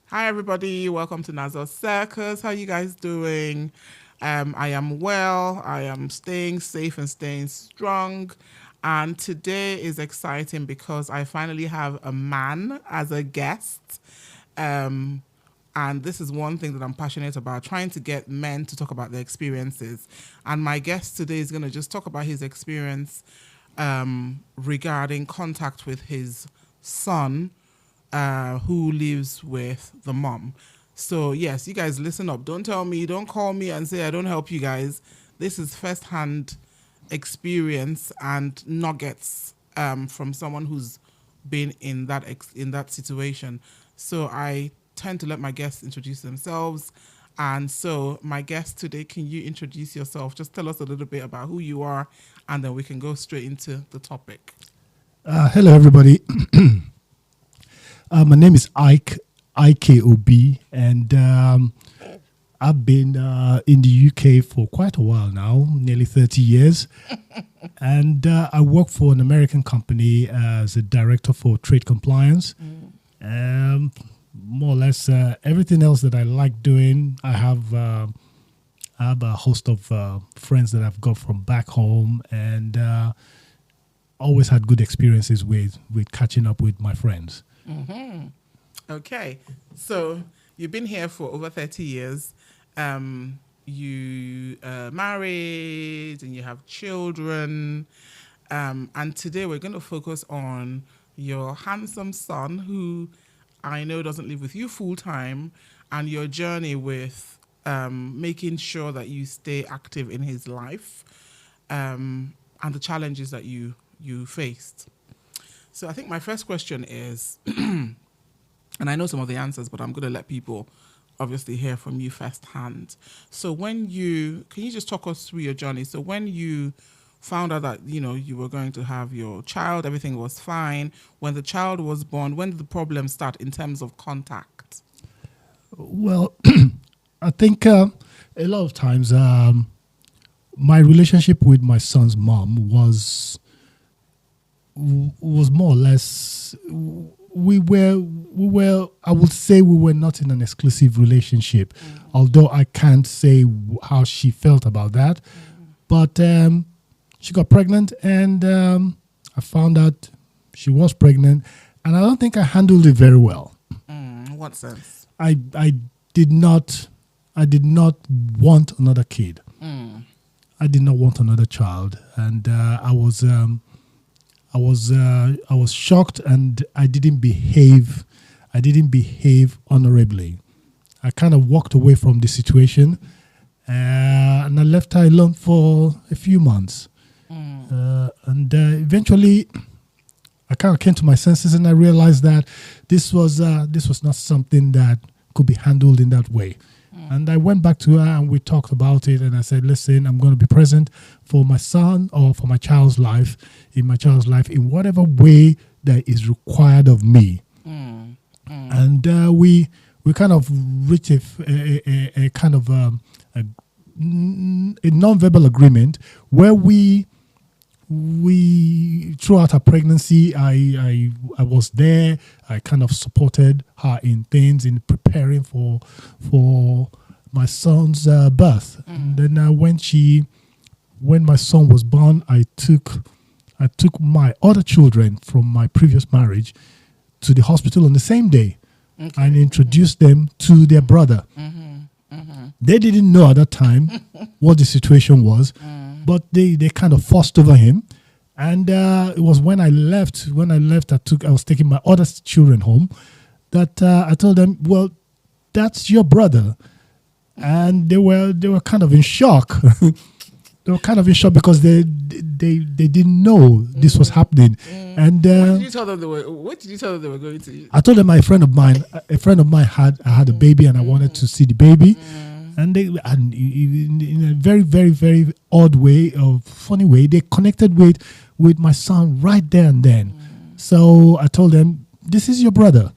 Hi everybody, welcome to Nazo's Circus. How you guys doing? I am well. I am staying safe and staying strong. And today is exciting because I finally have a man as a guest. And this is one thing that I'm passionate about, trying to get men to talk about their experiences. And my guest today is going to just talk about his experience regarding contact with his son, who lives with the mom. So yes, you guys listen up. Don't call me and say I don't help you guys. This is first-hand experience and nuggets from someone who's been in that situation. So I tend to let my guests introduce themselves. And so my guest today, can you introduce yourself? Just tell us a little bit about who you are, and then we can go straight into the topic. Hello, everybody. My name is Ike, IKOB, and I've been in the UK for quite a while now, nearly 30 years. And I work for an American company as a director for trade compliance. More or less everything else that I like doing, I have a host of friends that I've got from back home, and always had good experiences with catching up with my friends. Mm-hmm. Okay, so you've been here for over 30 years. You married and you have children. And today we're going to focus on your handsome son, who I know doesn't live with you full time, and your journey with making sure that you stay active in his life, and the challenges that you faced. So I think my first question is, and I know some of the answers, but I'm going to let people obviously hear from you firsthand. So can you just talk us through your journey? So when you found out that, you were going to have your child, everything was fine. When the child was born, when did the problem start in terms of contact? Well, I think a lot of times my relationship with my son's mom was more or less, we were I would say we were not in an exclusive relationship, although I can't say how she felt about that. But she got pregnant, and I found out she was pregnant, and I don't think I handled it very well. In what sense? I did not want another kid. I did not want another child, and I was shocked, and I didn't behave honorably. I kind of walked away from the situation, and I left her alone for a few months. And eventually, I kind of came to my senses, and I realized that this was not something that could be handled in that way. And I went back to her, and we talked about it, and I said, listen, I'm going to be present for my son or for my child's life, in whatever way that is required of me. And we kind of reached a kind of a non-verbal agreement where we throughout her pregnancy, I was there. I kind of supported her in things, in preparing for my son's birth. And then when my son was born, I took my other children from my previous marriage to the hospital on the same day, and introduced them to their brother. They didn't know at that time what the situation was, but they kind of fussed over him. And it was when I left, I was taking my other children home, that I told them, well, that's your brother. And they were kind of in shock. They were kind of in shock because they didn't know this was happening. And what did you tell them they were going to? I told them a friend of mine had a baby, and I wanted to see the baby. And in a very, very, very odd way, or funny way, they connected with my son right there and then. So I told them, this is your brother.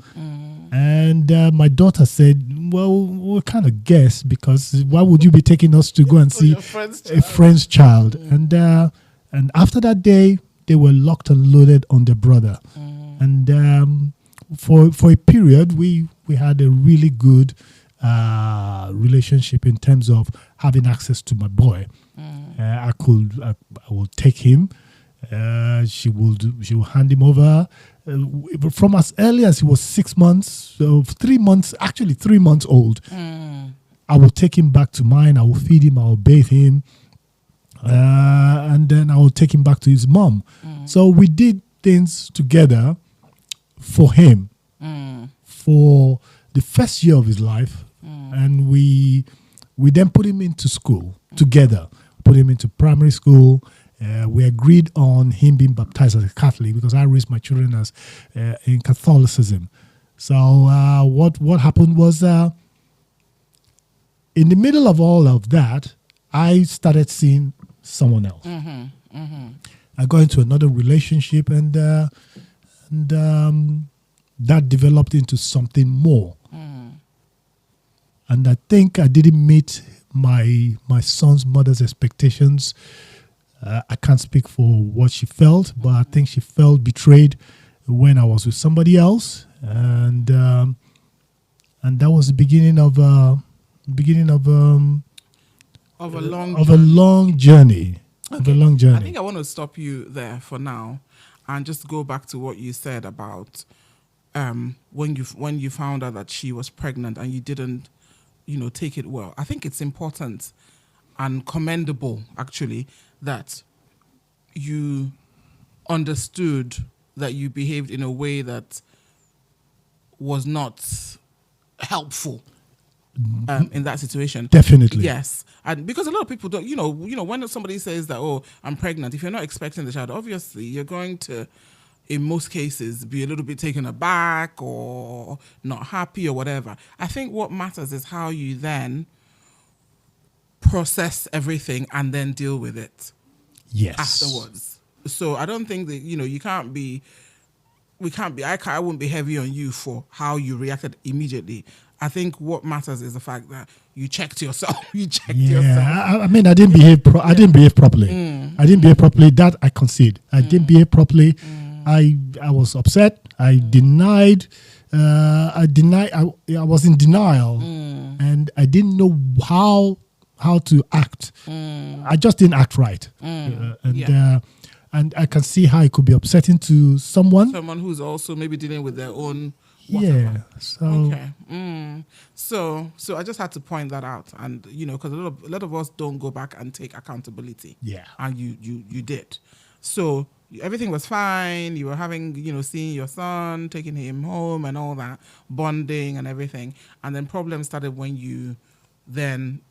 And my daughter said, well, we kind of guessed, because why would you be taking us to go and see a friend's child? And And after that day, they were locked and loaded on their brother. And for a period, we had a really good relationship in terms of having access to my boy. I will take him. She will hand him over. From as early as he was 6 months, so 3 months, actually 3 months old. I will take him back to mine. I will feed him. I will bathe him. And then I will take him back to his mom. So we did things together for him for the first year of his life. And we then put him into school together, put him into primary school. We agreed on him being baptized as a Catholic because I raised my children as in Catholicism. So what happened was in the middle of all of that, I started seeing someone else. I got into another relationship, and that developed into something more. And I think I didn't meet my son's mother's expectations. I can't speak for what she felt, but I think she felt betrayed when I was with somebody else, and that was the beginning of a long journey. Okay. I think I want to stop you there for now, and just go back to what you said about when you found out that she was pregnant and you didn't, take it well. I think it's important and commendable, actually, that you understood that you behaved in a way that was not helpful in that situation. Definitely. Yes. And because a lot of people don't, when somebody says that, oh, I'm pregnant, if you're not expecting the child, obviously you're going to, in most cases, be a little bit taken aback or not happy or whatever. I think what matters is how you then process everything and then deal with it afterwards. So I don't think that, I wouldn't be heavy on you for how you reacted immediately. I think what matters is the fact that you checked yourself. Yourself. I mean, I didn't behave. I didn't behave properly. I didn't behave properly. That I concede. I didn't behave properly. I was upset. I denied. I was in denial, and I didn't know how to act. I just didn't act right, and I can see how it could be upsetting to someone who's also maybe dealing with their own whatever. Yeah. So okay. So I just had to point that out, and because a lot of us don't go back and take accountability. Yeah. And you did. So everything was fine. You were having, seeing your son, taking him home and all that, bonding and everything. And then problems started when you then,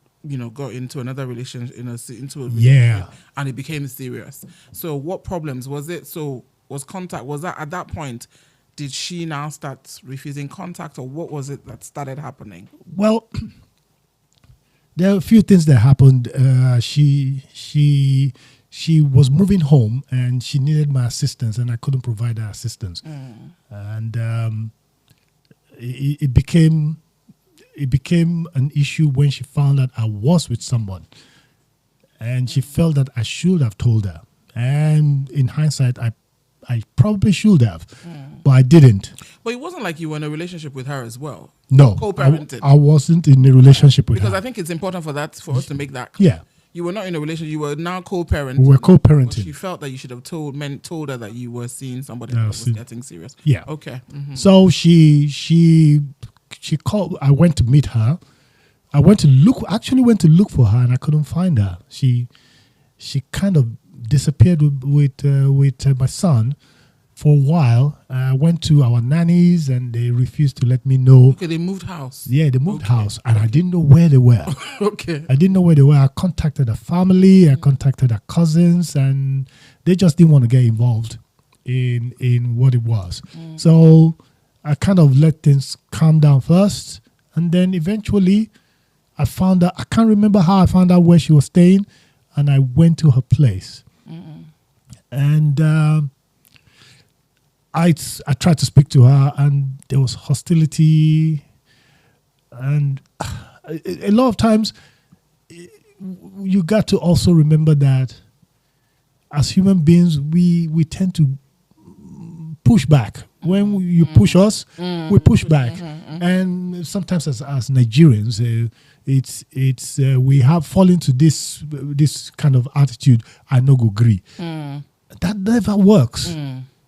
got into another relationship, into a relationship, and it became serious. So what problems was it? So was that at that point, did she now start refusing contact, or what was it that started happening? Well, there are a few things that happened. She was moving home and she needed my assistance, and I couldn't provide her assistance. And it became an issue when she found out I was with someone, and she felt that I should have told her. And in hindsight, I probably should have, but I didn't. But it wasn't like you were in a relationship with her as well. No, co-parenting. I wasn't in a relationship with her. Because I think it's important for us to make that. Yeah. You were not in a relationship. You were now co-parenting. We were co-parenting. She felt that you should have told her that you were seeing somebody that was getting serious. Yeah. Okay. Mm-hmm. So she called. I went to meet her. I went to look for her, and I couldn't find her. She kind of disappeared with my son for a while. I went to our nannies, and they refused to let me know. Okay, they moved house. Yeah, they moved house, and I didn't know where they were. Okay. I didn't know where they were. I contacted her family, I contacted her cousins, and they just didn't want to get involved in what it was. So I kind of let things calm down first, and then eventually I found out. I can't remember how I found out where she was staying, and I went to her place. And I tried to speak to her, and there was hostility. And a lot of times, you got to also remember that as human beings, we tend to push back. When you push us, we push back. And sometimes as Nigerians, we have fallen to this kind of attitude. I no go agree. That never works.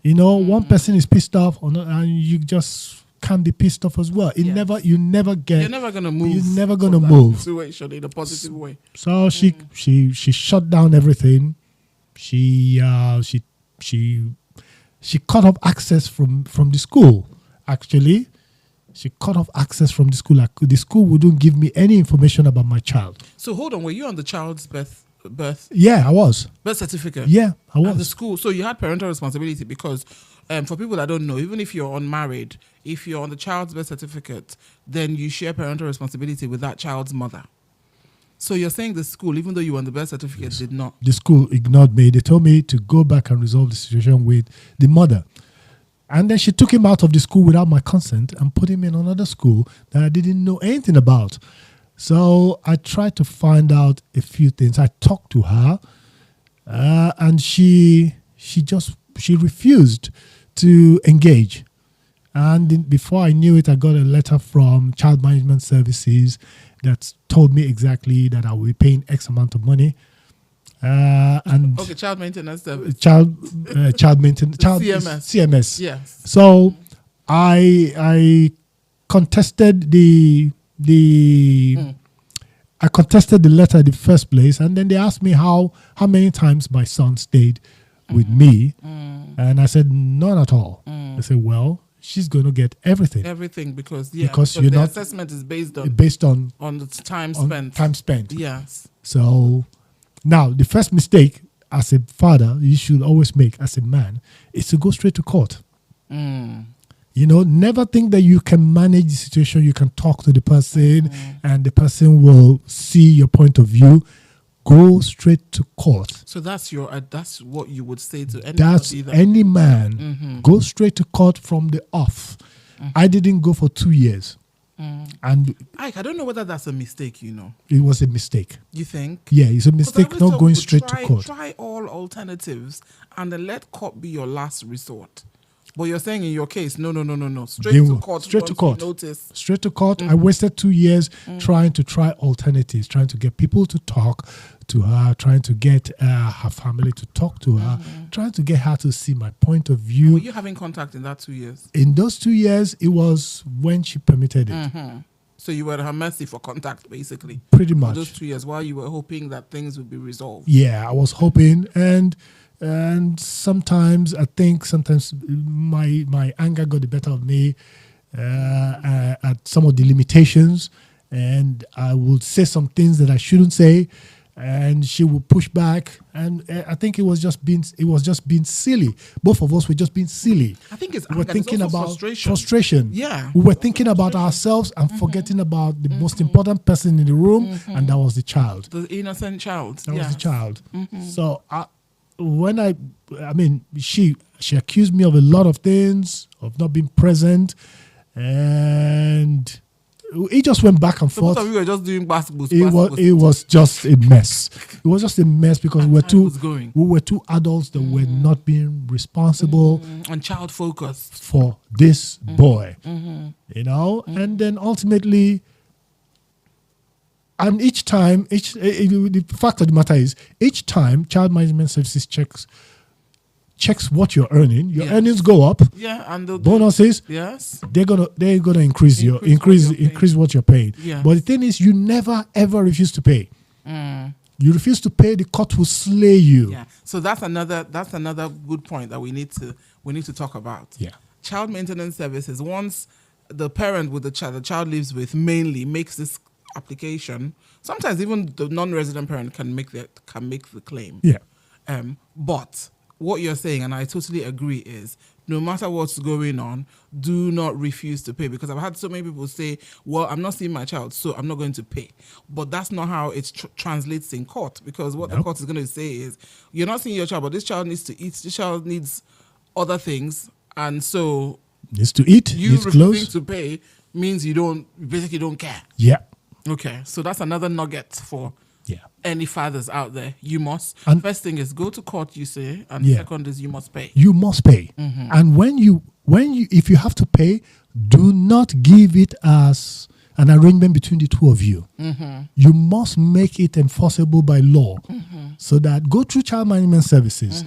One person is pissed off, and you just can't be pissed off as well. You're never gonna move. You're never gonna move. Situation in a positive way. So she shut down everything. She cut off access from the school. Actually, she cut off access from the school. The school wouldn't give me any information about my child. So hold on, were you on the child's birth? Yeah, I was. Birth certificate? Yeah, I was. At the school. So you had parental responsibility because for people that don't know, even if you're unmarried, if you're on the child's birth certificate, then you share parental responsibility with that child's mother. So you're saying the school, even though you were on the birth certificate, did not? The school ignored me. They told me to go back and resolve the situation with the mother. And then she took him out of the school without my consent and put him in another school that I didn't know anything about. So I tried to find out a few things. I talked to her, and she refused to engage. And before I knew it, I got a letter from Child Management Services that told me exactly that I will be paying X amount of money. And okay, child maintenance service. Child maintenance. CMS. Yes. So I contested I contested the letter in the first place, and then they asked me how many times my son stayed with me, and I said none at all. They said, well, she's going to get everything. Everything because the assessment is based on the time spent. Time spent. Yes. So now the first mistake as a father you should always make as a man is to go straight to court. Never think that you can manage the situation. You can talk to the person and the person will see your point of view. Go straight to court. So that's what you would say to anybody. That's any man. Go straight to court from the off. I didn't go for 2 years. And Ike, I don't know whether that's a mistake, It was a mistake. You think? Yeah, it's a mistake not going straight to court. Try all alternatives and then let court be your last resort. But you're saying in your case, no. Straight to court. Straight to court. Notice. Straight to court. I wasted 2 years trying to try alternatives, trying to get people to talk to her, trying to get her family to talk to her, trying to get her to see my point of view. Were you having contact in that 2 years? In those 2 years, it was when she permitted it. So you were at her mercy for contact, basically. Pretty much. For those 2 years, while you were hoping that things would be resolved. Yeah, I was hoping, and sometimes I think my anger got the better of me at some of the limitations, and I would say some things that I shouldn't say, and she would push back, and I think it was just being silly. Both of us were just being silly. I think we were thinking about frustration. Yeah, we were thinking about ourselves and forgetting about the most important person in the room, and that was the child, the innocent child. That was the child. So she accused me of a lot of things, of not being present, and it just went back and forth. So we were just doing basketball. It was just a mess. It was just a mess because we were two adults that were not being responsible and child focused for this boy, and then ultimately. And each time, the fact of the matter is, each time Child Management Services checks what you're earning, your earnings go up. Yeah, and the bonuses. Yes, they're gonna increase what you're paying. Yeah. But the thing is, you never ever refuse to pay. You refuse to pay, the court will slay you. Yeah. So that's another good point that we need to talk about. Yeah. Child maintenance services. Once the parent with the child lives with mainly makes this application, sometimes even the non-resident parent can make the claim. Yeah. But what you're saying, and I totally agree, is no matter what's going on, do not refuse to pay. Because I've had so many people say, well, I'm not seeing my child, so I'm not going to pay. But that's not how it translates in court. Because what the court is going to say is, you're not seeing your child, but this child needs to eat. This child needs other things. And so needs to eat, you needs refusing clothes. to pay means you basically don't care. Yeah. Okay, so that's another nugget for Yeah. Any fathers out there, you must. And- First thing is go to court, you say, and Yeah. second is you must pay. You must pay. And when you if you have to pay, do not give it as an arrangement between the two of you. You must make it enforceable by law, so that go through child management services,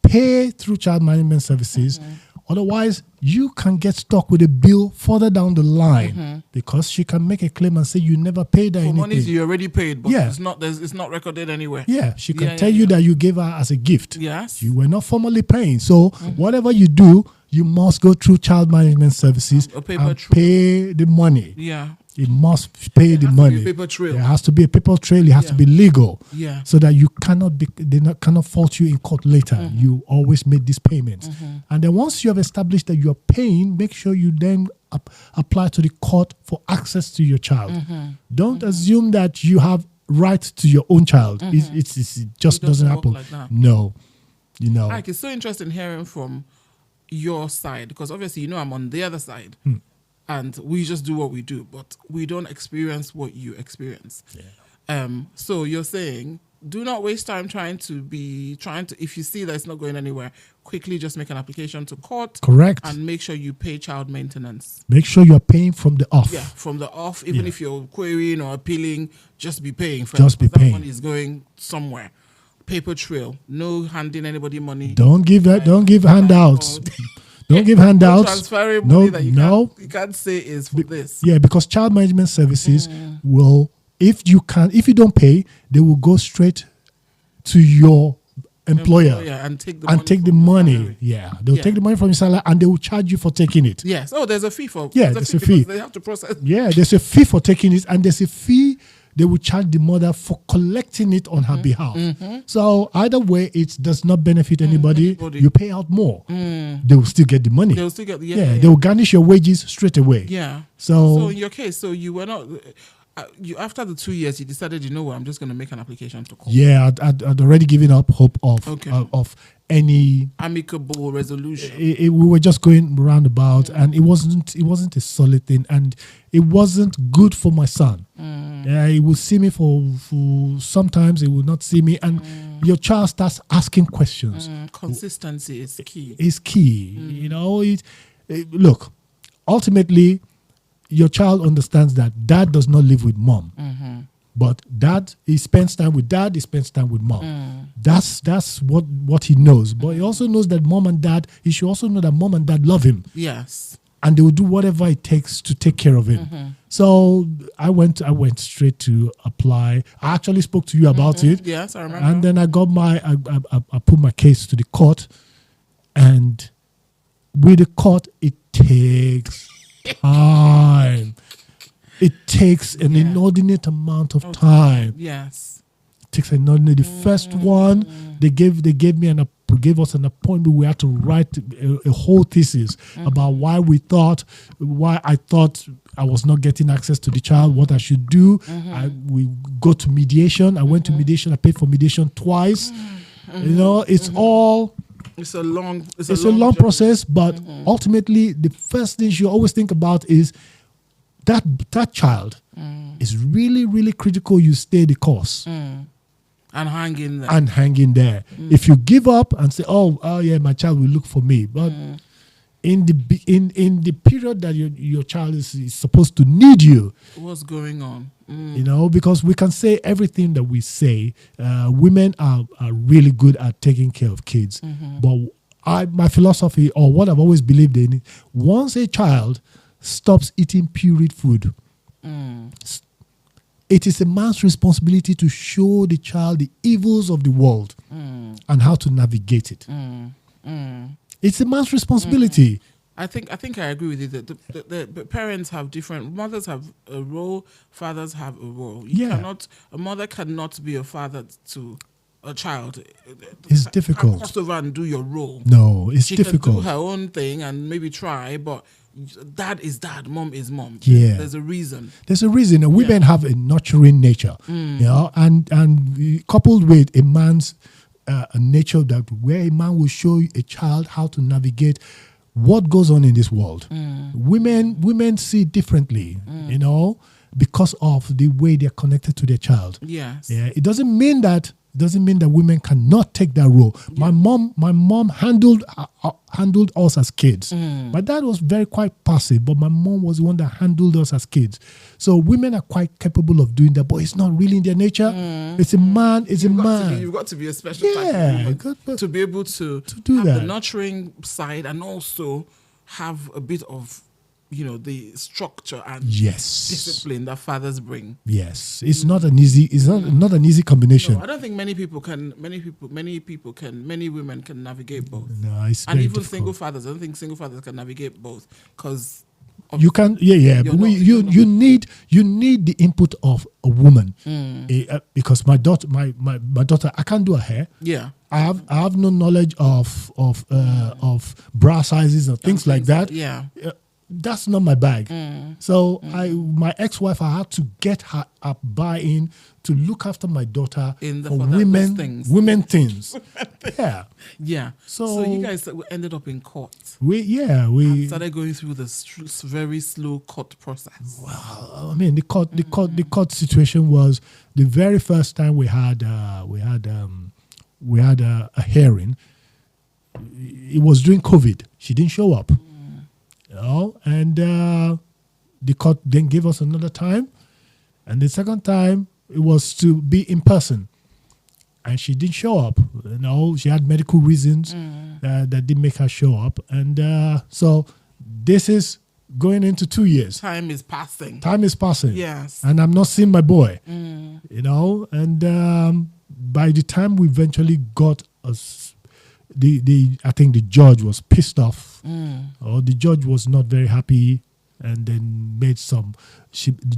pay through child management services. Otherwise, you can get stuck with a bill further down the line, because she can make a claim and say you never paid her For anything. money you already paid, but Yeah. it's not recorded anywhere. Yeah, she can Yeah, tell you that you gave her as a gift. Yes. You were not formally paying. So whatever you do, you must go through child management services A paper and trail. pay the money. Yeah. You must pay the has to be a money. paper trail. There has to be a paper trail. It has to Yeah. be legal. Yeah. So that you cannot fault you in court later. You always made these payments. And then once you have established that you are paying, make sure you then apply to the court for access to your child. Don't assume that you have right to your own child. It just It doesn't work happen. like that. No. You know. Like, it's so interesting hearing from your side, because obviously, I'm on the other side. And we just do what we do, but we don't experience what you experience. So you're saying, do not waste time trying to, if you see that it's not going anywhere, quickly just make an application to court. Correct. And make sure you pay child maintenance. Make sure you're paying from the off. Yeah, from the off. Even Yeah. if you're querying or appealing, just be paying first. Just be because paying. That money is going somewhere. Paper trail. No handing anybody money. Don't give handouts. Don't give handouts. Transferring No, money that no. you can't say is for this. Yeah, because child management services will, if you don't pay, they will go straight to your employer And take the and money. take the from your money. salary. Yeah, they'll Yeah. take the money from your salary and they will charge you for taking it. Yes. Oh, there's a fee for. Yeah, there's there's a fee. because they have to process. Yeah, there's a fee for taking it, and there's a fee they will charge the mother for collecting it on her behalf. So either way, it does not benefit anybody. You pay out more. They will still get the money. They'll still get Yeah, they will garnish your wages straight away. Yeah. So- So in your case, so you were not. You after the 2 years, you decided, you know what, I'm just going to make an application to court. Yeah, I'd already given up hope of Okay. of any. Amicable resolution. We were just going roundabout, and it wasn't a solid thing, and it wasn't good for my son. He would see me for sometimes he would not see me, and your child starts asking questions. Consistency is key. Is key. You know, look, ultimately, your child understands that dad does not live with mom. But dad, he spends time with dad, he spends time with mom. That's what he knows. But he also knows that mom and dad, he should also know that mom and dad love him. Yes. And they will do whatever it takes to take care of him. So I went straight to apply. I actually spoke to you about it. Yes, I remember. And then I got I put my case to the court. And with the court, it takes time. It takes an inordinate amount of time. Yes. It takes an inordinate. The first one, they gave us an appointment. We had to write a whole thesis about why I thought I was not getting access to the child, what I should do. We go to mediation. I went to mediation. I paid for mediation twice. You know, it's all. It's a long long process, but ultimately, the first thing you always think about is that child is really, really critical. You stay the course and hang in there. and hang in there. If you give up and say, "Oh yeah, my child will look for me," but in the period that your child is supposed to need you, What's going on? you know, because we can say everything that we say. Women are really good at taking care of kids, but my philosophy, or what I've always believed in, once a child stops eating pureed food, it is a man's responsibility to show the child the evils of the world and how to navigate it. It's a man's responsibility. I think I agree with you that the parents have different. Mothers have a role. Fathers have a role. A mother cannot be a father to a child. It's difficult. Can't cross over and do your role. No, it's She difficult. can do her own thing and maybe try, but dad is dad, mom is mom. Yeah. There's a reason. There's a reason. And women have a nurturing nature, you know, and coupled with a man's a nature that where a man will show a child how to navigate what goes on in this world. Women see it differently, you know. because of the way they're connected to their child. Yes. Yeah, it doesn't mean that women cannot take that role. Yeah. My mom handled us as kids. My dad was quite passive, but my mom was the one that handled us as kids. So women are quite capable of doing that, but it's not really in their nature. It's a man. You've got to be a special type of woman to be able to do have the nurturing side and also have a bit of the structure and discipline that fathers bring. Yes, it's not an easy. It's not an easy combination. No, I don't think many women can navigate both. No, it's and even difficult. Single fathers. I don't think single fathers can navigate both because you can. Yeah. But you need the input of a woman because my daughter, I can't do her hair. Yeah. I have no knowledge of bra sizes or things like that. Yeah. That's not my bag. So my ex-wife, I had to get her a buy-in to look after my daughter for women things. Yeah. So you guys ended up in court. We started going through this very slow court process. Well, I mean, the court situation was the very first time we had a hearing. It was during COVID. She didn't show up. And the court then gave us another time, and the second time it was to be in person, and she didn't show up. She had medical reasons that didn't make her show up, and so this is going into 2 years. Time is passing. Yes, and I'm not seeing my boy. And by the time we eventually got us. I think the judge was pissed off, or the judge was not very happy, and then the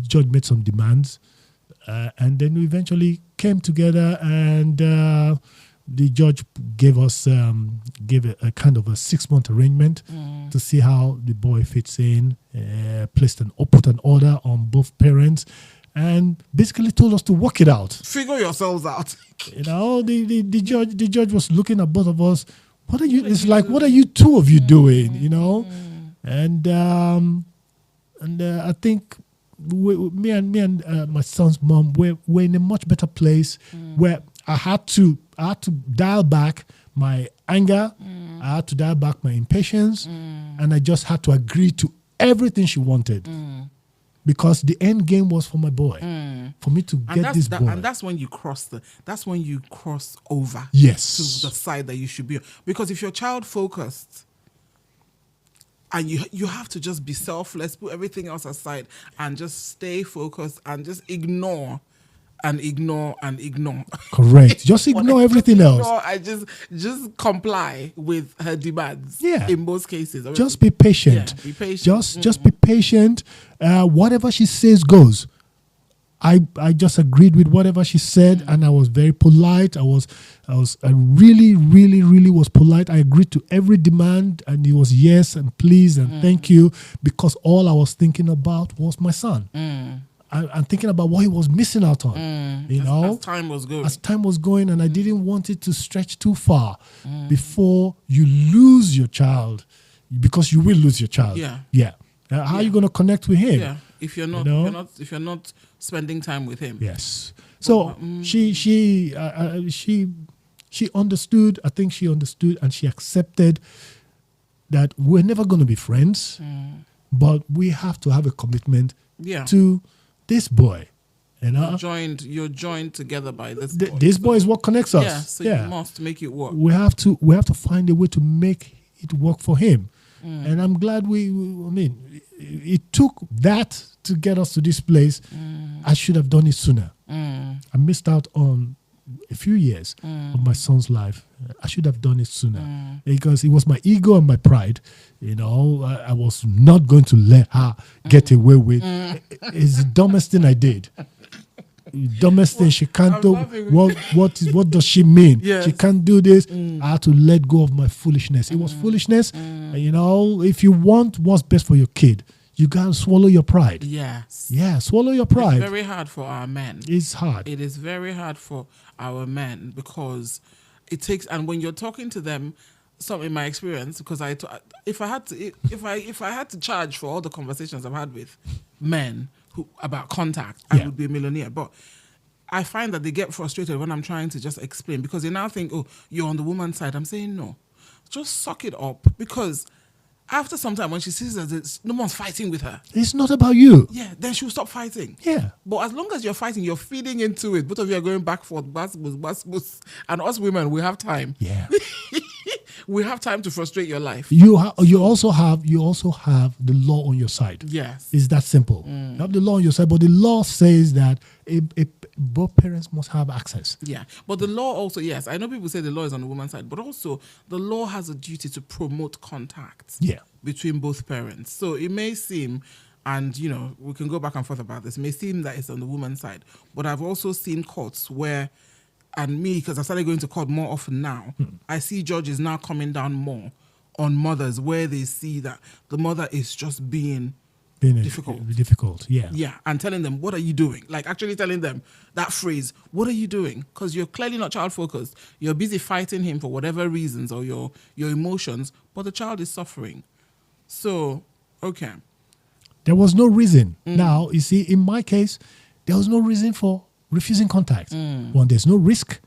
judge made some demands, and then we eventually came together, and the judge gave us a kind of a 6-month arrangement to see how the boy fits in, put an order on both parents, and basically told us to work it out. Figure yourselves out. The judge was looking at both of us. What are you? It's like, what are you two of you doing? And I think me and my son's mom we're in a much better place where I had to dial back my anger. I had to dial back my impatience, and I just had to agree to everything she wanted. Because the end game was for my boy, for me to get this boy. And that's when you cross over to the side that you should be. Because if you're child focused and you have to just be selfless, put everything else aside and just stay focused and just ignore. Correct. Just ignore everything else. I just comply with her demands. Yeah. In most cases. Just be patient. Yeah, be patient. Just be patient. Whatever she says goes. I just agreed with whatever she said, and I was very polite. I really, really, really was polite. I agreed to every demand, and it was yes and please and thank you, because all I was thinking about was my son. I'm thinking about what he was missing out on, as time was going. And I didn't want it to stretch too far before you lose your child, because you will lose your child. Yeah. How are you going to connect with him? Yeah, if you're not spending time with him. Yes. So she understood. I think she understood, and she accepted that we're never going to be friends, but we have to have a commitment to this boy. You're joined together by this boy. This boy is what connects us. Yeah, so you must make it work. We have to find a way to make it work for him. And I'm glad it took that to get us to this place. I should have done it sooner. I missed out on a few years of my son's life. I should have done it sooner because it was my ego and my pride. I was not going to let her get away with. It's the dumbest thing I did. Dumbest thing. She can't do. What does she mean? Yes. She can't do this. I had to let go of my foolishness. It was foolishness. If you want what's best for your kid, you gotta swallow your pride. Yes. Yeah, swallow your pride. It's very hard for our men. It's hard. It is very hard for our men because it takes. And when you're talking to them, some in my experience, because if I had to charge for all the conversations I've had with men about contact, I Yeah. would be a millionaire. But I find that they get frustrated when I'm trying to just explain, because they now think, oh, you're on the woman's side. I'm saying no. Just suck it up, because after some time, when she sees that no one's fighting with her, It's not about you. yeah, then she'll stop fighting. Yeah. But as long as you're fighting, you're feeding into it. Both of you are going back forth, bus. And us women, we have time. Yeah. We have time to frustrate your life. You also have the law on your side. Yes. It's that simple. You have the law on your side, but the law says that both parents must have access. Yeah. But the law also, yes, I know people say the law is on the woman's side, but also the law has a duty to promote contact Yeah. between both parents. So it may seem, and we can go back and forth about this, it may seem that it's on the woman's side, but I've also seen courts where, and me, because I started going to court more often now, I see judges now coming down more on mothers where they see that the mother is just being difficult. Yeah. Yeah. And telling them, what are you doing? Like actually telling them that phrase, what are you doing? Because you're clearly not child focused. You're busy fighting him for whatever reasons or your emotions, but the child is suffering. So, okay. There was no reason. Now, you see, in my case, there was no reason for refusing contact. One, there's no risk.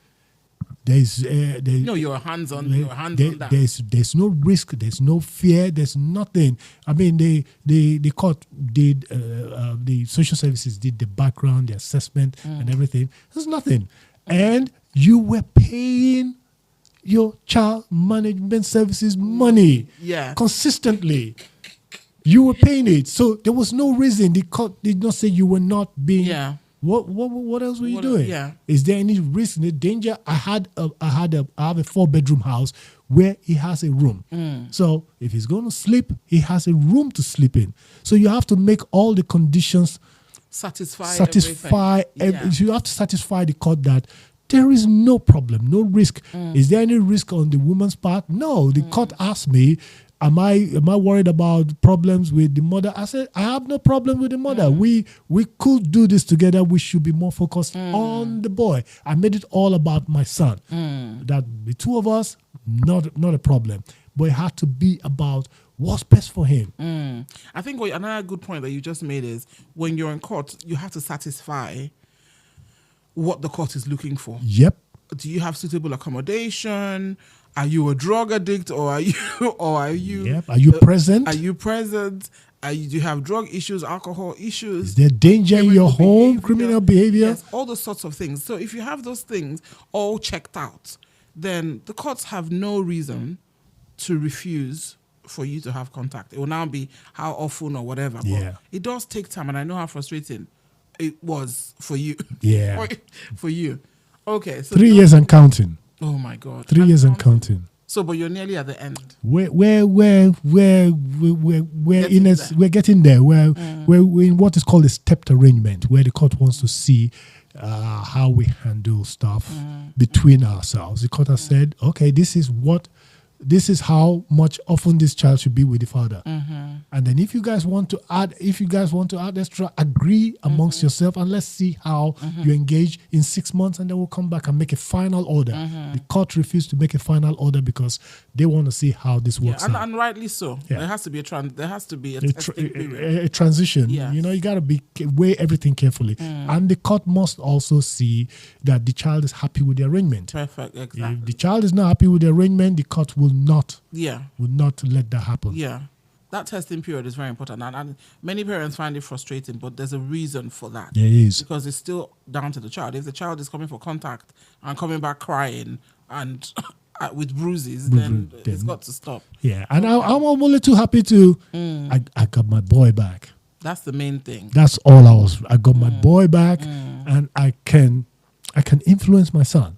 No, you're hands on that. There's no risk. There's no fear. There's nothing. I mean, the court did the social services did the background, the assessment, and everything. There's nothing, and you were paying your child management services money, consistently. You were paying it, so there was no reason. The court did not say you were not being. Yeah. What else were you doing? Yeah. Is there any risk, any danger? I have a 4-bedroom house where he has a room. So if he's going to sleep, he has a room to sleep in. So you have to make all the conditions satisfy. You have to satisfy the court that there is no problem, no risk. Is there any risk on the woman's part? No. The court asked me, Am I worried about problems with the mother? I said, I have no problem with the mother. We could do this together. We should be more focused on the boy. I made it all about my son. That the two of us, not a problem. But it had to be about what's best for him. I think another good point that you just made is when you're in court, you have to satisfy what the court is looking for. Yep. Do you have suitable accommodation? Are you a drug addict, or are you? Yep. Are you present? Are you present? Do you have drug issues, alcohol issues? Is there danger in your home, criminal behavior? Yes, all those sorts of things. So if you have those things all checked out, then the courts have no reason to refuse for you to have contact. It will now be how often or whatever. Yeah. But it does take time, and I know how frustrating it was for you. Yeah. For you. Okay. So 3 years and counting. Oh my God. 3 years and counting. So, but you're nearly at the end. We're getting there. We're in what is called a stepped arrangement, where the court wants to see how we handle stuff between ourselves. The court has said, okay, this is how much often this child should be with the father. And then if you guys want to add extra, agree amongst yourself, and let's see how you engage in 6 months, and then we'll come back and make a final order. The court refused to make a final order because they want to see how this works out. And rightly so. Yeah. There has to be a testing period. A transition. Yes. You got to weigh everything carefully. And the court must also see that the child is happy with the arrangement. Perfect, exactly. If the child is not happy with the arrangement, the court will not let that happen. Yeah. That testing period is very important. And many parents find it frustrating, but there's a reason for that. There is. Because it's still down to the child. If the child is coming for contact and coming back crying and with bruises, then it's got to stop. Yeah. And I'm only too happy to, I got my boy back. That's the main thing. That's all I got my boy back, and I can influence my son.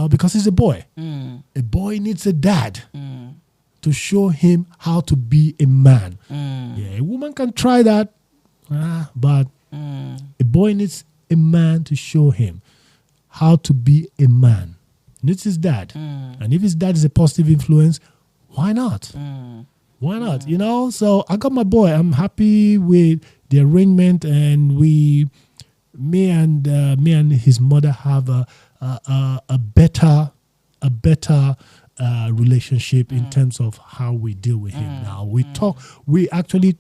Because he's a boy. A boy needs a dad to show him how to be a man. Yeah, a woman can try that, but a boy needs a man to show him how to be a man. He needs his dad. And if his dad is a positive influence, why not? Why not? So I got my boy. I'm happy with the arrangement, and me and his mother have a better relationship in terms of how we deal with him now. We actually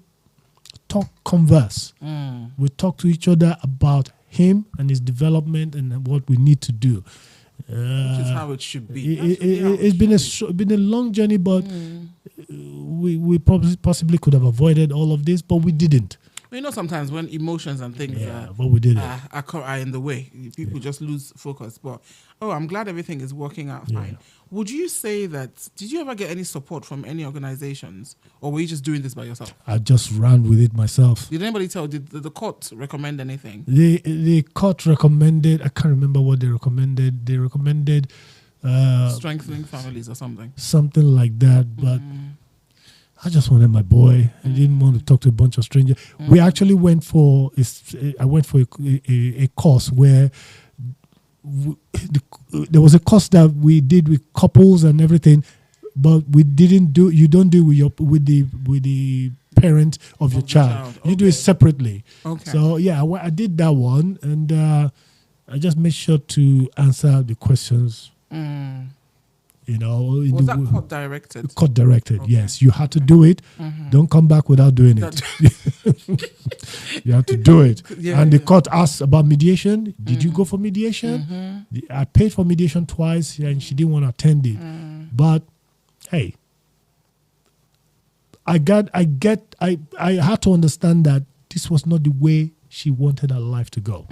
converse. We talk to each other about him and his development and what we need to do. Which is how it should be. It's been a long journey, but we possibly could have avoided all of this, but we didn't. You know, sometimes when emotions and things but we did are in the way, people just lose focus. But I'm glad everything is working out fine. Would you say that, did you ever get any support from any organizations, or were you just doing this by yourself? I just ran with it myself. Did anybody did the court recommend anything? The court recommended, I can't remember what they recommended. They recommended strengthening families or something. Something like that, but I just wanted my boy. I didn't want to talk to a bunch of strangers. We actually went for a course where there was a course that we did with couples and everything, but you don't do with the parent of your child. You do it separately. Okay. So I did that one, and I just made sure to answer the questions. Was that court directed? Court directed, okay. Yes. You had to do it. Don't come back without doing it. You have to do it. And the court asked about mediation. Did you go for mediation? I paid for mediation twice, and she didn't want to attend it. But hey, I had to understand that this was not the way she wanted her life to go.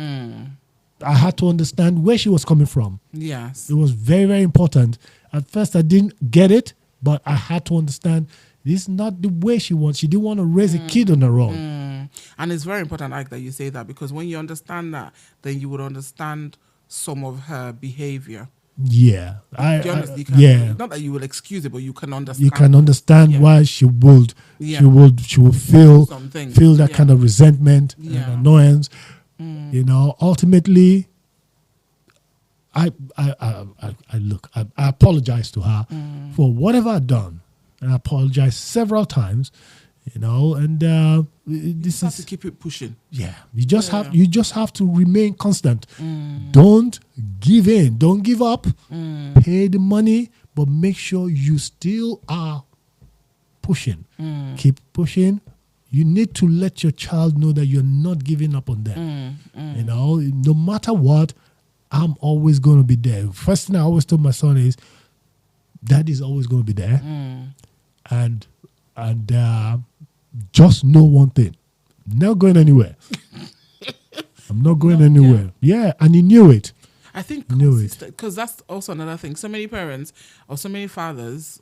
I had to understand where she was coming from. Yes. It was very, very important. At first, I didn't get it, but I had to understand this is not the way she wants. She didn't want to raise a kid on her own. And it's very important, Ike, that you say that, because when you understand that, then you would understand some of her behavior. Yeah. Not that you will excuse it, but you can understand. You can understand why she will feel that kind of resentment and annoyance. Ultimately, I apologize to her for whatever I've done, and I apologize several times. And this is to keep it pushing. Yeah, you just have to remain constant. Don't give in. Don't give up. Pay the money, but make sure you still are pushing. Keep pushing. You need to let your child know that you're not giving up on them. No matter what, I'm always going to be there. First thing I always told my son is, Daddy's always going to be there. And just know one thing. I'm not going anywhere. I'm not going anywhere. Yeah, and he knew it. I think because that's also another thing. So many parents or so many fathers,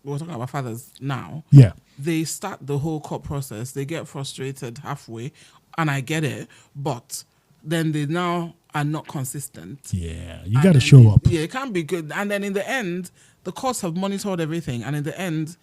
we're talking about fathers now. Yeah. They start the whole court process. They get frustrated halfway, and I get it. But then they now are not consistent. Yeah, you got to show up. Yeah, it can't be good. And then in the end, the courts have monitored everything, and in the end,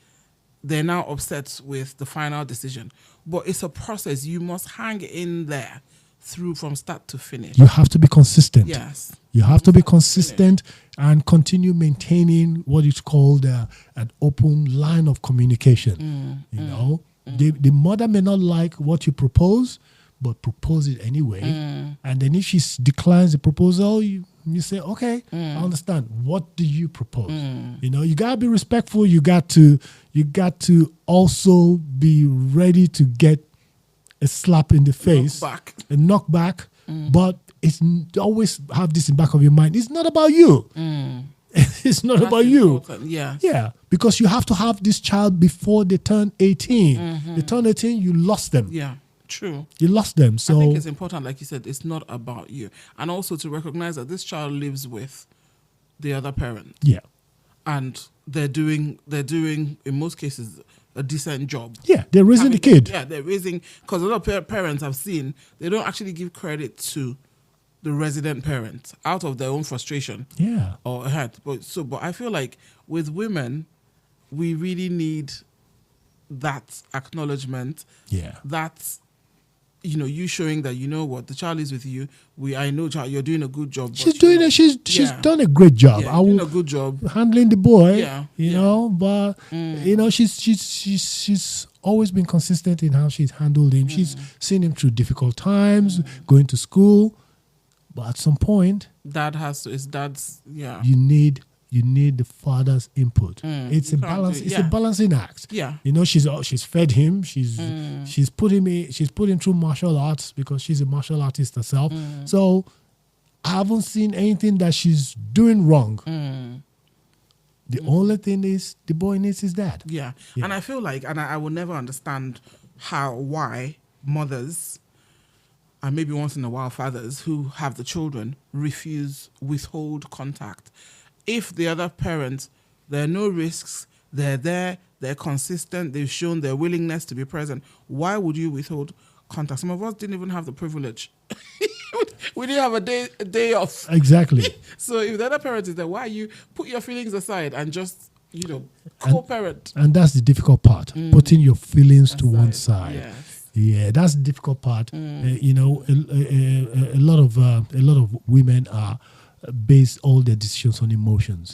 they're now upset with the final decision. But it's a process. You must hang in there through from start to finish. You have to be consistent. Yes. You have to be consistent and continue maintaining what is called an open line of communication. The mother may not like what you propose, but propose it anyway. And then if she declines the proposal, you say, okay, I understand. What do you propose? You got to be respectful. You got to also be ready to get a slap in the face, a knockback. But it's always have this in the back of your mind. It's not about you. It's not about you. Yeah, because you have to have this child before they turn 18. They turn 18, you lost them. Yeah. True. You lost them. So I think it's important, like you said, it's not about you. And also to recognize that this child lives with the other parent. Yeah. And they're doing in most cases a decent job. Yeah, they're raising the kid. Yeah, they're raising, because a lot of parents I've seen, they don't actually give credit to the resident parent out of their own frustration. Yeah. Or hurt. But I feel like with women, we really need that acknowledgement. Yeah. That's you showing that what the child is with you. I know, child, you're doing a good job. She's doing it. She's done a great job. Yeah, doing a good job handling the boy. Yeah, but she's always been consistent in how she's handled him. She's seen him through difficult times, going to school. But at some point, Dad has to. It's dad's. Yeah. You need you need the father's input. It's a you can't balance. do it. It's Yeah. a balancing act. Yeah. You know, she's fed him. She's put him through martial arts because she's a martial artist herself. So I haven't seen anything that she's doing wrong. The only thing is the boy needs his dad. Yeah. Yeah. And I feel like, and I will never understand why mothers and maybe once in a while fathers who have the children withhold contact. If the other parent, there are no risks, they're there, they're consistent, they've shown their willingness to be present, why would you withhold contact? Some of us didn't even have the privilege. We didn't have a day off. Exactly. So if the other parent is there, why you put your feelings aside and just, co-parent? And that's the difficult part, putting your feelings to one side. Yes. Yeah, that's the difficult part. You know, a lot of women are base all their decisions on emotions,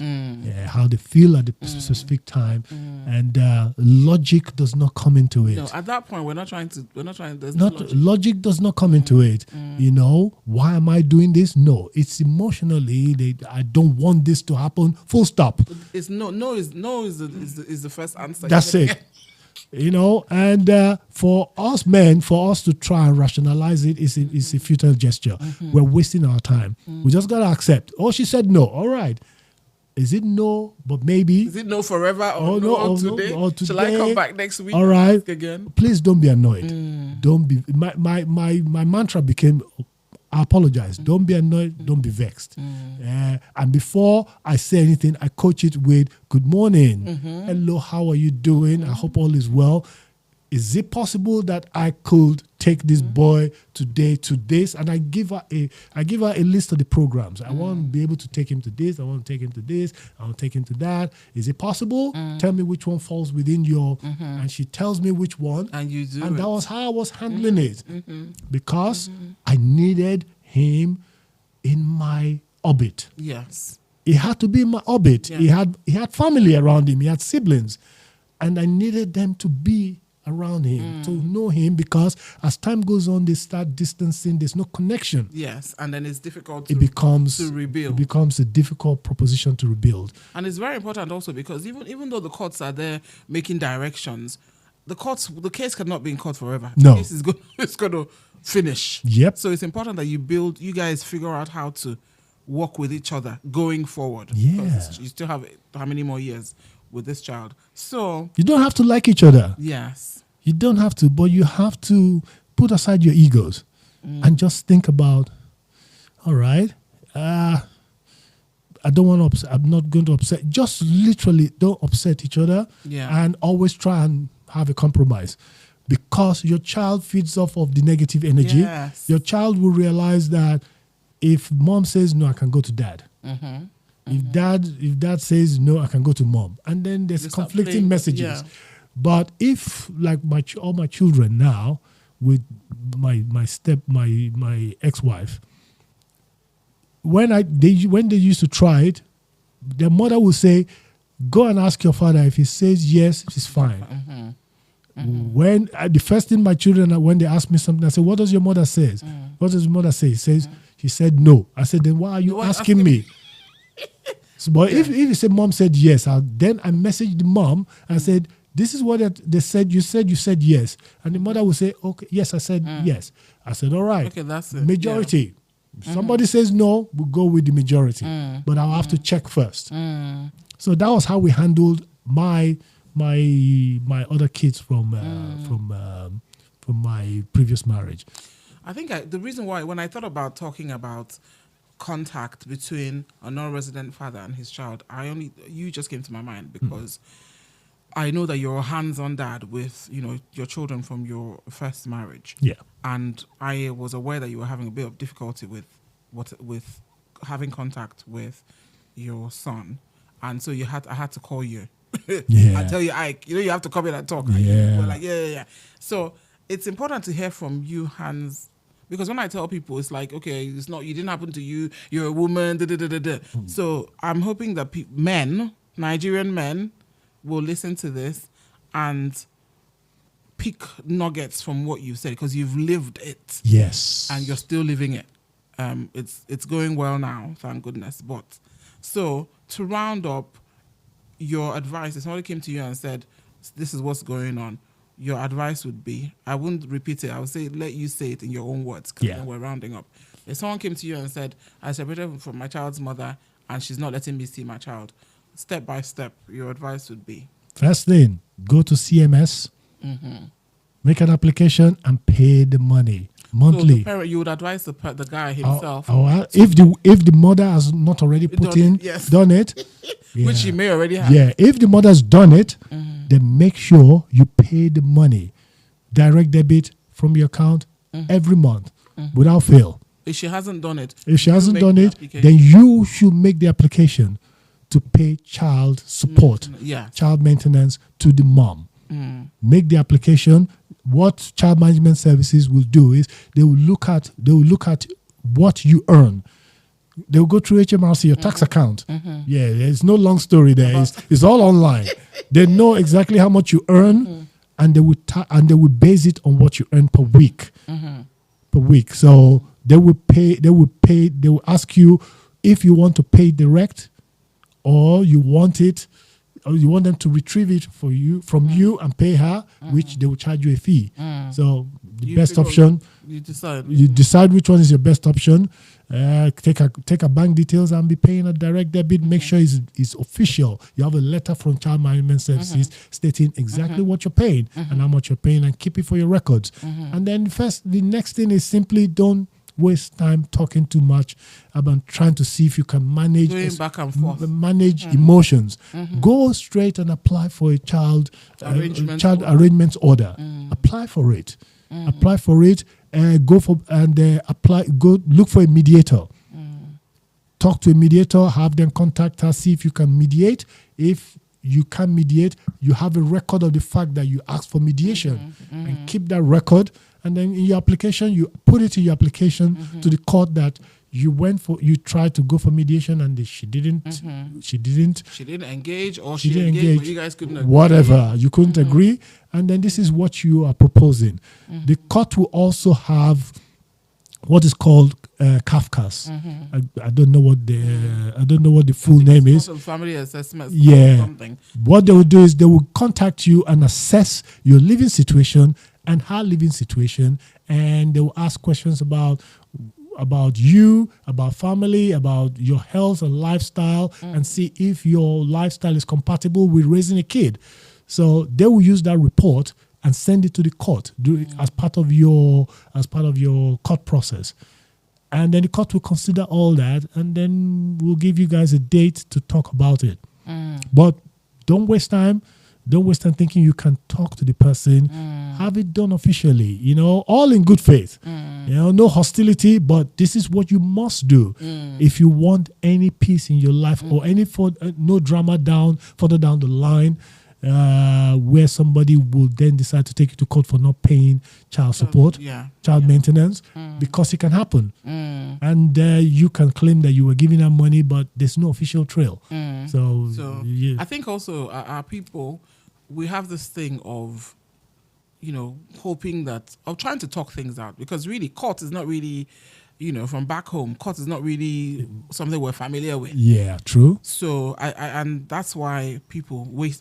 how they feel at the specific time, and logic does not come into it. No, at that point, we're not trying. There's Not no logic. logic does not come into it. You know, why am I doing this? No, it's emotionally. I don't want this to happen. Full stop. It's no is the first answer. That's it. You know, and for us men, for us to try and rationalize it is a futile gesture. We're wasting our time. We just gotta accept. Oh, she said no. All right. Is it no? But maybe. Is it no forever Oh, or no, on or today? no, or Shall I come today? back next week? All right. Ask again. Please don't be annoyed. Don't be. My mantra became, I apologize. Don't be annoyed. Don't be vexed. And before I say anything, I coach it with good morning. Hello, how are you doing? I hope all is well. Is it possible that I could take this boy today to this? And I give her a list of the programs. I want to be able to take him to this. I want to take him to this. I want to take him to that. Is it possible? Tell me which one falls within your. And she tells me which one. And you do. And that was how I was handling it, because I needed him in my orbit. Yes. He had to be in my orbit. Yeah. He had family around him. He had siblings, and I needed them to be around him, to know him, because as time goes on, they start distancing. There's no connection. Yes, and then it's difficult It becomes to rebuild. It becomes a difficult proposition to rebuild. And it's very important also because even though the courts are there making directions, the case cannot be in court forever. No. The case is it's going to finish. Yep. So it's important that you guys figure out how to work with each other going forward. Yeah. Because you still have how many more years with this child. So You don't have to like each other. yes. You don't have to, but you have to put aside your egos and just think about, all right, I don't want to upset. I'm not going to upset. Just literally don't upset each other. Yeah. And always try and have a compromise, because your child feeds off of the negative energy. Yes. Your child will realize that if mom says no, I can go to dad. If dad says no, I can go to mom. And then there's They start conflicting playing- messages. yeah. But if, like all my children now, with my ex-wife, when they used to try it, their mother would say, "Go and ask your father. If he says yes, it's fine." When the first thing my children, when they ask me something, I say, "What does your mother say? What does your mother say?" She said no. I said, "Then why are you Why asking me?" So, but if you say mom said yes, then I messaged the mom and said, "This is what they said. You said yes." And the mother would say, "Okay, yes, I said yes." I said, "All right." Okay, that's it. Majority. If somebody says no, we'll go with the majority. But I'll have to check first. So that was how we handled my other kids from my previous marriage. I think the reason why, when I thought about talking about contact between a non-resident father and his child, you just came to my mind because I know that you're a hands-on dad with your children from your first marriage. Yeah. And I was aware that you were having a bit of difficulty with having contact with your son, and so I had to call you. Yeah. I tell you, Ike, you have to come in and talk. Yeah. We're like, yeah. So it's important to hear from you, Hans, because when I tell people, it's like, okay, it's not, you didn't happen to you, you're a woman, da, da, da, da, da. So I'm hoping that Nigerian men will listen to this and pick nuggets from what you've said, because you've lived it. Yes. And you're still living it. It's going well now, thank goodness. But so to round up your advice, if somebody came to you and said, this is what's going on, your advice would be, I wouldn't repeat it, I would say, let you say it in your own words, because then we're rounding up. If someone came to you and said, I separated from my child's mother and she's not letting me see my child, step by step, your advice would be? First thing, go to CMS, make an application and pay the money monthly. So the parent, you would advise the guy himself. If the mother has not already done it, which she may already have. Yeah, if the mother's done it, then make sure you pay the money, direct debit from your account every month without fail. If she hasn't done it, then you should make the application to pay child support, child maintenance to the mom. Make the application. What child management services will do is they will look at what you earn. They will go through HMRC, your tax account. Yeah, there's no long story there. It's all online. They know exactly how much you earn, and they will base it on what you earn per week. Per week. So they will ask you if you want to pay direct, or you want them to retrieve it from you and pay her, which they will charge you a fee. So the best option, you decide which one is your best option. Take a bank details and be paying a direct debit. Make sure it's official. You have a letter from Child Management Services stating exactly what you're paying and how much you're paying, and keep it for your records. And then the next thing is simply don't waste time talking too much about trying to see if you can manage back and forth. Manage emotions. Go straight and apply for a child arrangement order. Apply for it. Apply for it. Go look for a mediator. Talk to a mediator. Have them contact her. See if you can mediate. If you can mediate, you have a record of the fact that you asked for mediation, and keep that record. And then in your application, you put it in your application to the court that you tried to go for mediation and she didn't engage, or she didn't engage, but you guys couldn't agree. Whatever, you couldn't agree. And then this is what you are proposing. The court will also have what is called Kafka's. I don't know what the full name is. Family assessment. Yeah. Something. What they will do is they will contact you and assess your living situation and her living situation, and they will ask questions about you, about family, about your health and lifestyle, and see if your lifestyle is compatible with raising a kid. So they will use that report and send it to the court as part of your court process. And then the court will consider all that, and then we'll give you guys a date to talk about it. But don't waste time. Don't waste time thinking you can talk to the person. Have it done officially, all in good faith. No hostility, but this is what you must do if you want any peace in your life, or no drama further down the line, where somebody will then decide to take you to court for not paying child support, child maintenance, because it can happen. And you can claim that you were giving them money, but there's no official trail. So I think also our people, we have this thing of, hoping that, of trying to talk things out, because really court is not really, from back home, court is not really something we're familiar with. Yeah, true. So and that's why people waste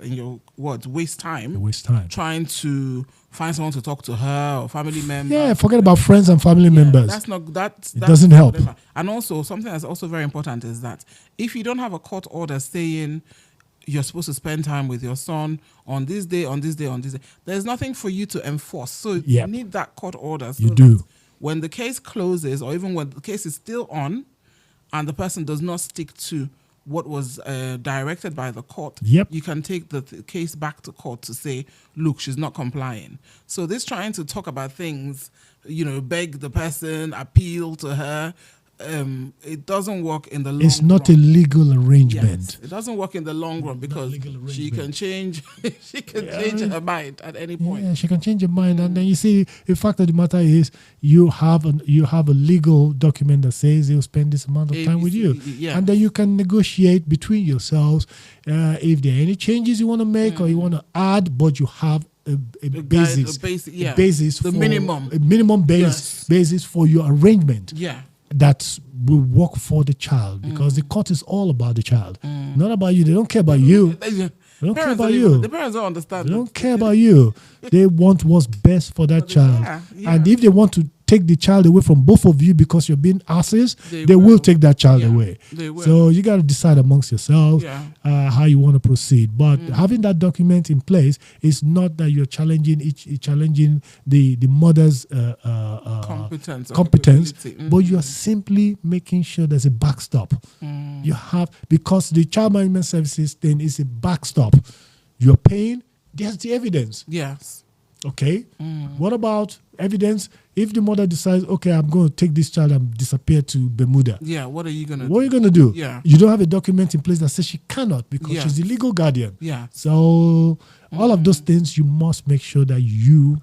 time. Waste time trying to find someone to talk to her or family member. Yeah, forget about friends and family members. That doesn't help. And also something that's also very important is that if you don't have a court order saying you're supposed to spend time with your son on this day, on this day, on this day, there's nothing for you to enforce. So you need that court order. So you do. When the case closes, or even when the case is still on and the person does not stick to what was directed by the court, you can take the case back to court to say, look, she's not complying. So this trying to talk about things, beg the person, appeal to her, it doesn't work in the long run. It's not a legal arrangement. Yes, it doesn't work in the long run, because she can change change her mind at any point. Yeah, she can change her mind. And then you see, the fact of the matter is you have a legal document that says he'll spend this amount of time with you. And then you can negotiate between yourselves if there are any changes you want to make or you want to add, but you have a minimum basis for your arrangement. that will work for the child, because the court is all about the child, not about you. They don't care about you. They don't care about you. The parents don't understand. They don't care about you. They want what's best for that child. Yeah. And if they want to take the child away from both of you because you're being asses, they will take that child away. They will. So you got to decide amongst yourselves how you want to proceed. But having that document in place is not that you're challenging challenging the mother's competence, but you're simply making sure there's a backstop. You have, because the child management services thing is a backstop. You're paying, there's the evidence. Yes. Okay. What about evidence if the mother decides, okay, I'm going to take this child and disappear to Bermuda? Yeah. What are you going to do? What are you going to do? Yeah. You don't have a document in place that says she cannot, because she's the legal guardian. Yeah. So all of those things, you must make sure that you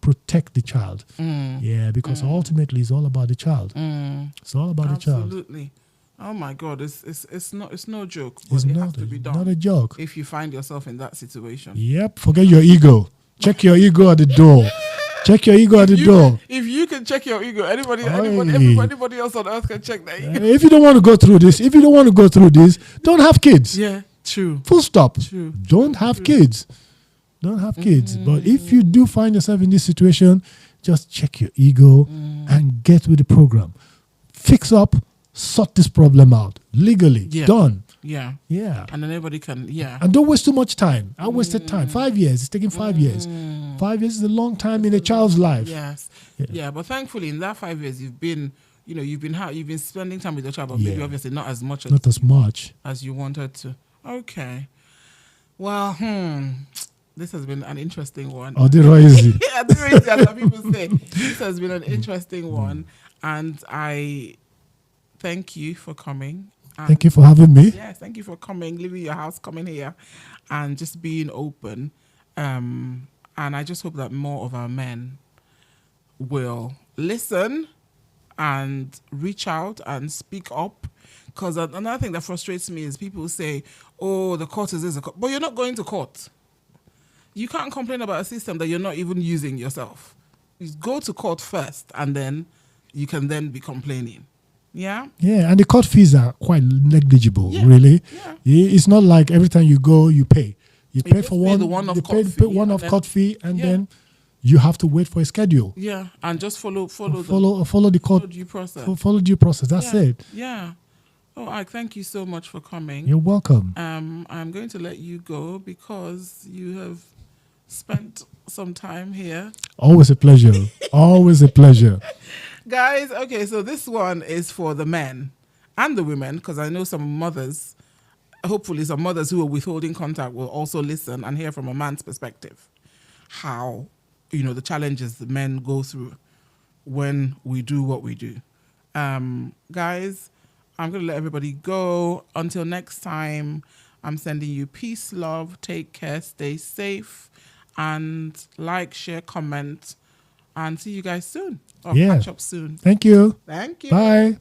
protect the child. Yeah, because ultimately it's all about the child. It's all about the child. Absolutely. Oh my God, it's no joke. It's But it not, has to be done not a joke. if you find yourself in that situation. Yep. Forget your ego. Check your ego at the door. Check your ego at the door. If you can check your ego, anybody else on earth can check that ego. If you don't want to go through this, don't have kids. Yeah, true. Full stop. True. Don't have kids. Don't have kids. But if you do find yourself in this situation, just check your ego and get with the program. Fix up, sort this problem out legally. Yeah. Done. Yeah. Yeah. And then everybody can, And don't waste too much time. I wasted time. 5 years. It's taking 5 years. 5 years is a long time in a child's life. Yes. Yeah. But thankfully, in that 5 years, you've been spending time with your child, but maybe obviously not as much as you wanted to. Okay. Well, this has been an interesting one. Oh, they're easy. As some people say. This has been an interesting one. And I thank you for coming. Thank you for having me. Yes, thank you for coming, leaving your house, coming here, and just being open. And I just hope that more of our men will listen and reach out and speak up. Because another thing that frustrates me is people say, oh, the court is this, but you're not going to court. You can't complain about a system that you're not even using yourself. You go to court first, and then you can then be complaining. Yeah. Yeah, and the court fees are quite negligible, really. Yeah. It's not like every time you go, you pay. You pay for one-off court fee, and then you have to wait for a schedule. Yeah, and just follow the court due process. Follow due process. That's it. Yeah. Oh, I thank you so much for coming. You're welcome. I'm going to let you go because you have spent some time here. Always a pleasure. Always a pleasure. Guys, okay, so this one is for the men and the women, because I know some mothers, hopefully some mothers who are withholding contact will also listen and hear from a man's perspective how, the challenges the men go through when we do what we do. Guys, I'm going to let everybody go. Until next time, I'm sending you peace, love, take care, stay safe, and like, share, comment, and see you guys soon. Or catch up soon. Thank you. Thank you. Bye.